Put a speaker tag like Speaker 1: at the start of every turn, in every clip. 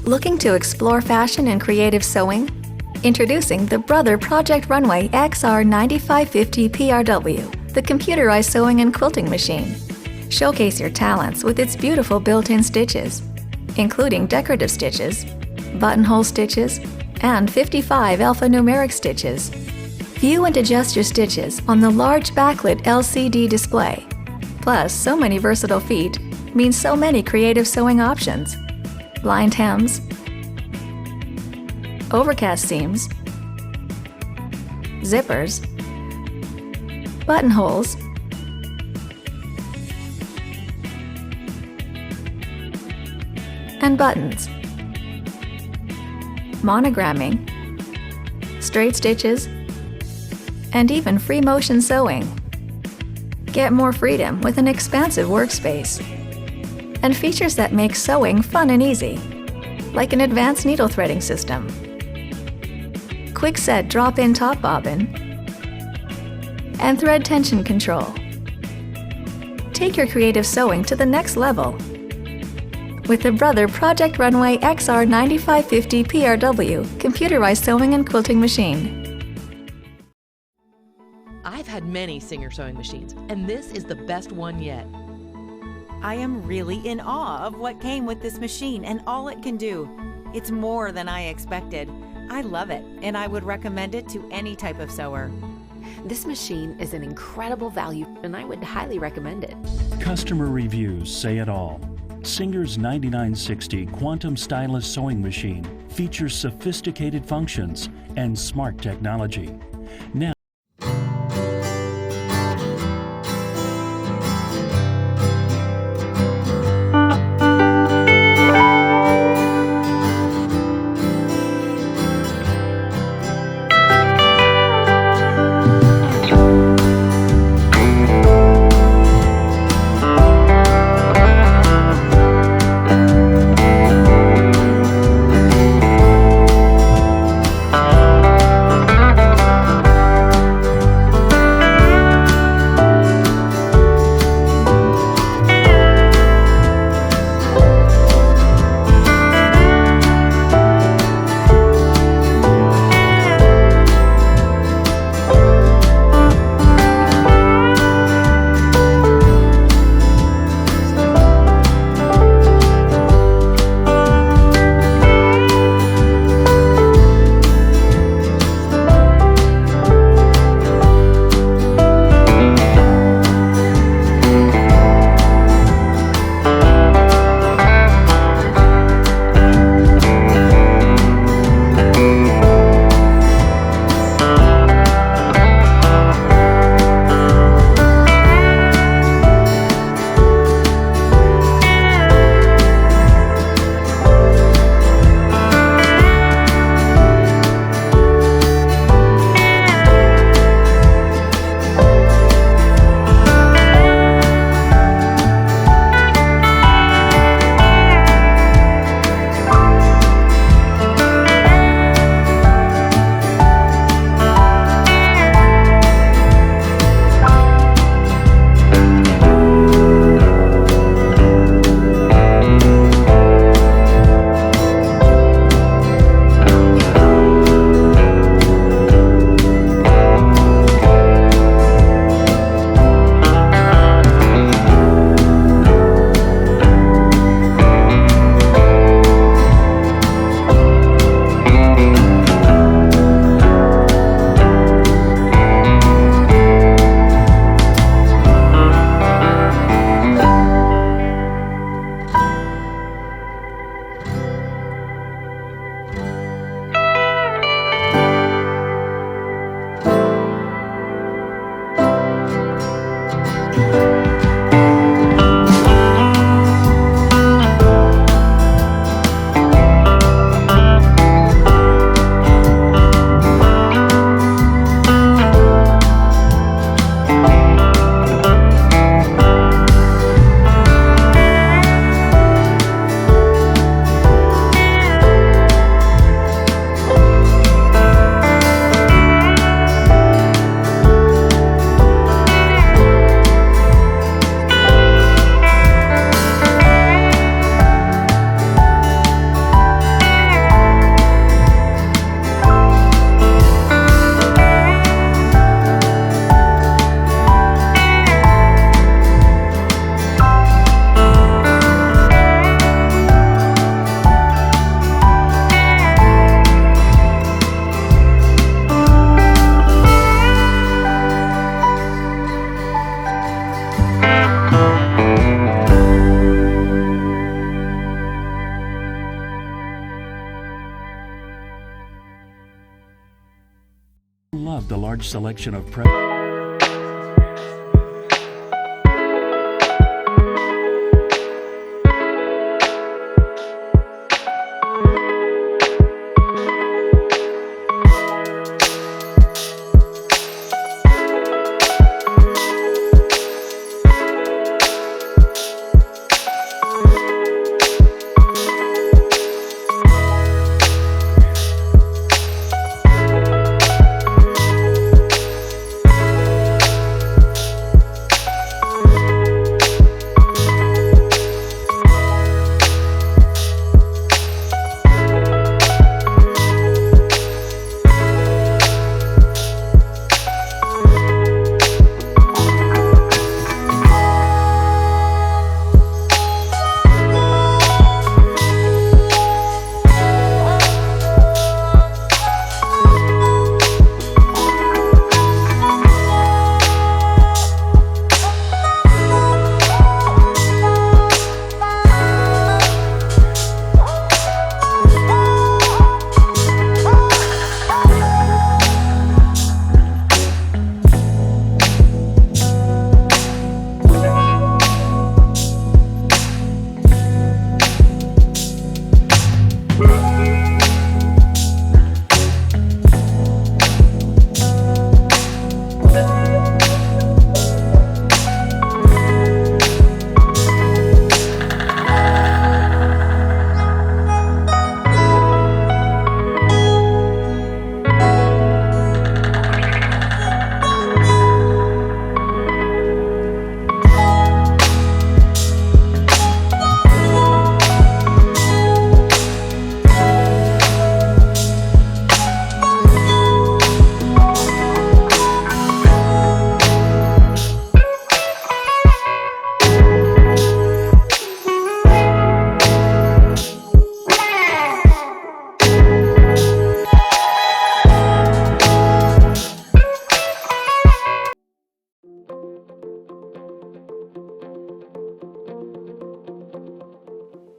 Speaker 1: Looking to explore fashion and creative sewing? Introducing the Brother Project Runway XR9550 PRW, the computerized sewing and quilting machine. Showcase your talents with its beautiful built-in stitches, including decorative stitches, buttonhole stitches, and 55 alphanumeric stitches. View and adjust your stitches on the large backlit LCD display. Plus, so many versatile feet means so many creative sewing options. Blind hems, overcast seams, zippers, buttonholes, and buttons, monogramming, straight stitches, and even free motion sewing. Get more freedom with an expansive workspace and features that make sewing fun and easy, like an advanced needle threading system, quick set drop-in top bobbin, and thread tension control. Take your creative sewing to the next level with the Brother Project Runway XR9550 PRW computerized sewing and quilting machine.
Speaker 2: I've had many Singer sewing machines, and this is the best one yet.
Speaker 3: I am really in awe of what came with this machine and all it can do. It's more than I expected. I love it, and I would recommend it to any type of sewer.
Speaker 4: This machine is an incredible value, and I would highly recommend it.
Speaker 5: Customer reviews say it all. Singer's 9960 Quantum Stylus Sewing Machine features sophisticated functions and smart technology. Now, out the large selection of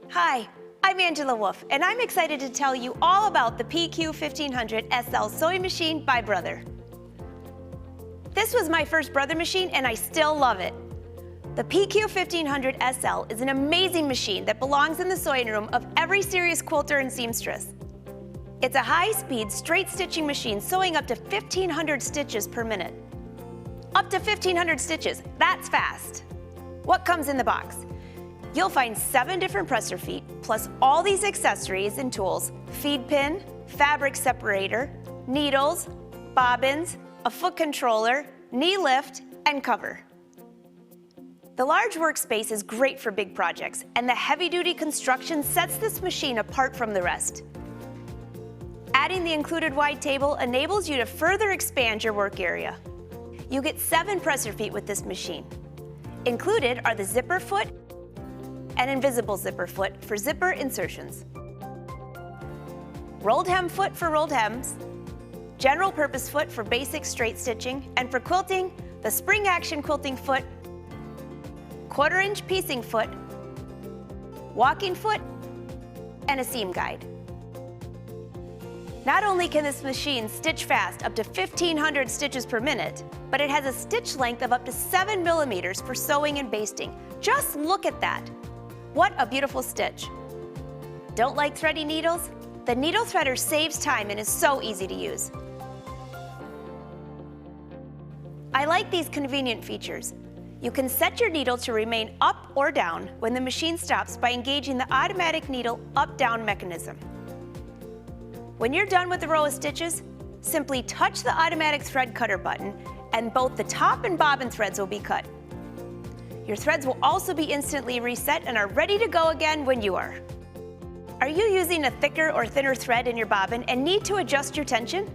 Speaker 6: Hi, I'm Angela Wolf, and I'm excited to tell you all about the PQ1500 SL sewing machine by Brother. This was my first Brother machine, and I still love it. The PQ1500 SL is an amazing machine that belongs in the sewing room of every serious quilter and seamstress. It's a high-speed, straight stitching machine sewing up to 1,500 stitches per minute. Up to 1,500 stitches, that's fast. What comes in the box? You'll find 7 different presser feet, plus all these accessories and tools: feed pin, fabric separator, needles, bobbins, a foot controller, knee lift, and cover. The large workspace is great for big projects, and the heavy-duty construction sets this machine apart from the rest. Adding the included wide table enables you to further expand your work area. You get 7 presser feet with this machine. Included are the zipper foot and invisible zipper foot for zipper insertions, rolled hem foot for rolled hems, general purpose foot for basic straight stitching, and for quilting, the spring action quilting foot, 1/4 inch piecing foot, walking foot, and a seam guide. Not only can this machine stitch fast up to 1,500 stitches per minute, but it has a stitch length of up to 7 millimeters for sewing and basting. Just look at that. What a beautiful stitch. Don't like thready needles? The needle threader saves time and is so easy to use. I like these convenient features. You can set your needle to remain up or down when the machine stops by engaging the automatic needle up-down mechanism. When you're done with the row of stitches, simply touch the automatic thread cutter button and both the top and bobbin threads will be cut. Your threads will also be instantly reset and are ready to go again when you are. Are you using a thicker or thinner thread in your bobbin and need to adjust your tension?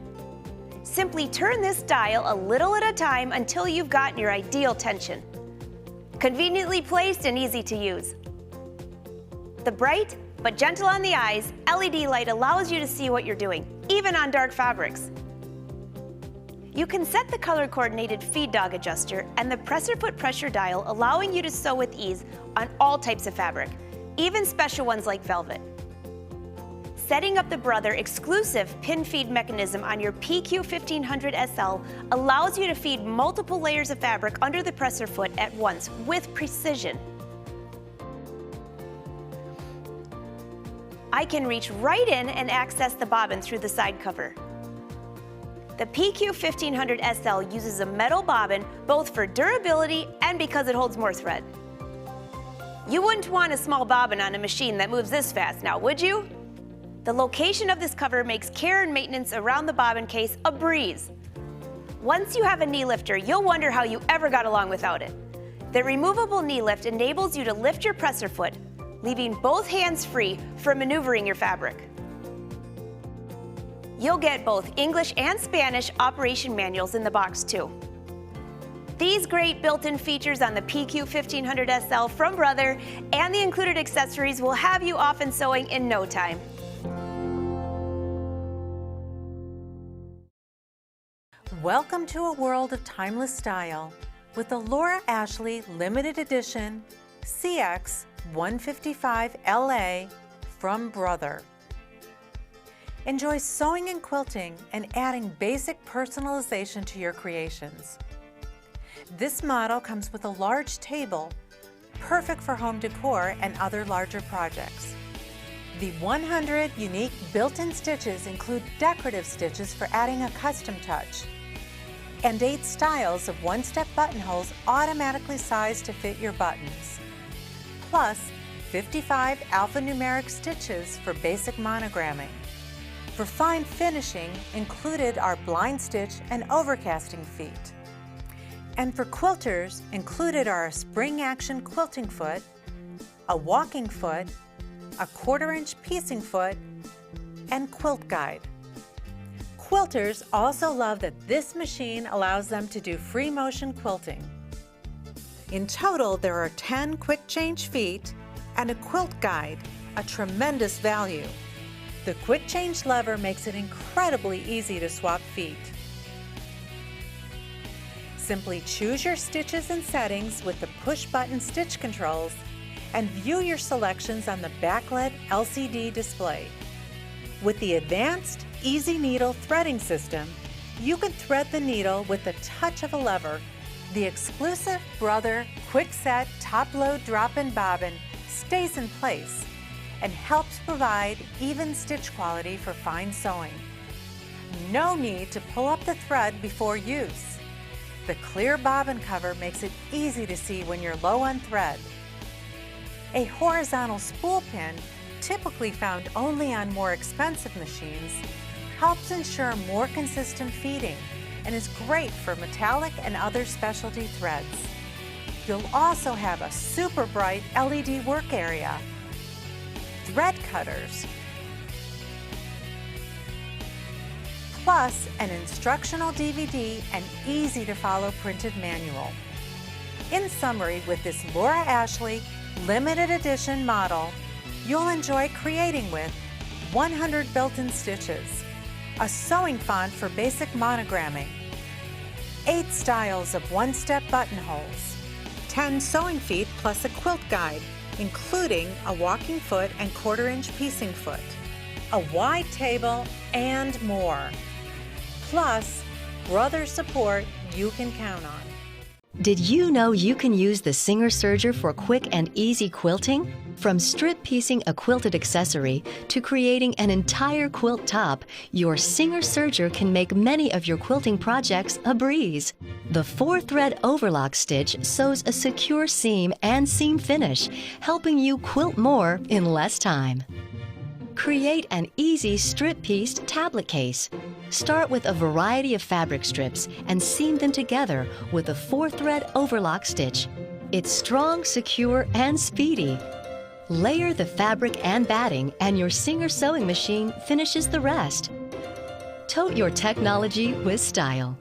Speaker 6: Simply turn this dial a little at a time until you've gotten your ideal tension. Conveniently placed and easy to use. The bright but gentle on the eyes LED light allows you to see what you're doing, even on dark fabrics. You can set the color-coordinated feed dog adjuster and the presser foot pressure dial, allowing you to sew with ease on all types of fabric, even special ones like velvet. Setting up the Brother exclusive pin feed mechanism on your PQ1500 SL allows you to feed multiple layers of fabric under the presser foot at once with precision. I can reach right in and access the bobbin through the side cover. The PQ1500 SL uses a metal bobbin both for durability and because it holds more thread. You wouldn't want a small bobbin on a machine that moves this fast now, would you? The location of this cover makes care and maintenance around the bobbin case a breeze. Once you have a knee lifter, you'll wonder how you ever got along without it. The removable knee lift enables you to lift your presser foot, leaving both hands free for maneuvering your fabric. You'll get both English and Spanish operation manuals in the box too. These great built-in features on the PQ1500 SL from Brother and the included accessories will have you off and sewing in no time.
Speaker 3: Welcome to a world of timeless style with the Laura Ashley Limited Edition CX 155 LA from Brother. Enjoy sewing and quilting and adding basic personalization to your creations. This model comes with a large table, perfect for home decor and other larger projects. The 100 unique built-in stitches include decorative stitches for adding a custom touch, and 8 styles of one-step buttonholes automatically sized to fit your buttons, plus 55 alphanumeric stitches for basic monogramming. For fine finishing, included are blind stitch and overcasting feet. And for quilters, included are a spring action quilting foot, a walking foot, a 1/4-inch piecing foot, and quilt guide. Quilters also love that this machine allows them to do free motion quilting. In total, there are 10 quick change feet and a quilt guide, a tremendous value. The quick change lever makes it incredibly easy to swap feet. Simply choose your stitches and settings with the push button stitch controls and view your selections on the backlit LCD display. With the advanced Easy Needle threading system, you can thread the needle with the touch of a lever. The exclusive Brother Quick Set Top Load Drop-In Bobbin stays in place and helps provide even stitch quality for fine sewing. No need to pull up the thread before use. The clear bobbin cover makes it easy to see when you're low on thread. A horizontal spool pin, typically found only on more expensive machines, helps ensure more consistent feeding and is great for metallic and other specialty threads. You'll also have a super bright LED work area, thread cutters, plus an instructional DVD and easy to follow printed manual. In summary, with this Laura Ashley limited edition model, you'll enjoy creating with 100 built-in stitches, a sewing font for basic monogramming, 8 styles of one-step buttonholes, 10 sewing feet plus a quilt guide, including a walking foot and 1/4-inch piecing foot, a wide table, and more. Plus, Brother support you can count on.
Speaker 7: Did you know you can use the Singer Serger for quick and easy quilting? From strip piecing a quilted accessory to creating an entire quilt top, your Singer Serger can make many of your quilting projects a breeze. The 4-thread overlock stitch sews a secure seam and seam finish, helping you quilt more in less time. Create an easy strip-pieced tablet case. Start with a variety of fabric strips and seam them together with a 4-thread overlock stitch. It's strong, secure, and speedy. Layer the fabric and batting, and your Singer sewing machine finishes the rest. Tote your technology with style.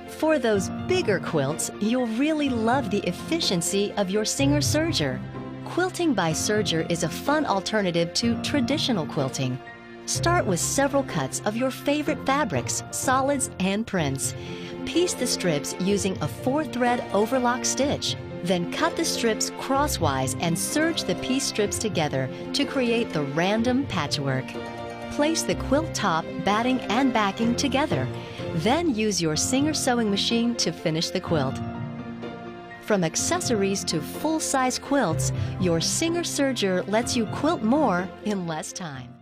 Speaker 7: For those bigger quilts, you'll really love the efficiency of your Singer Serger. Quilting by Serger is a fun alternative to traditional quilting. Start with several cuts of your favorite fabrics, solids, and prints. Piece the strips using a 4-thread overlock stitch. Then cut the strips crosswise and serge the piece strips together to create the random patchwork. Place the quilt top, batting, and backing together. Then use your Singer sewing machine to finish the quilt. From accessories to full-size quilts, your Singer Serger lets you quilt more in less time.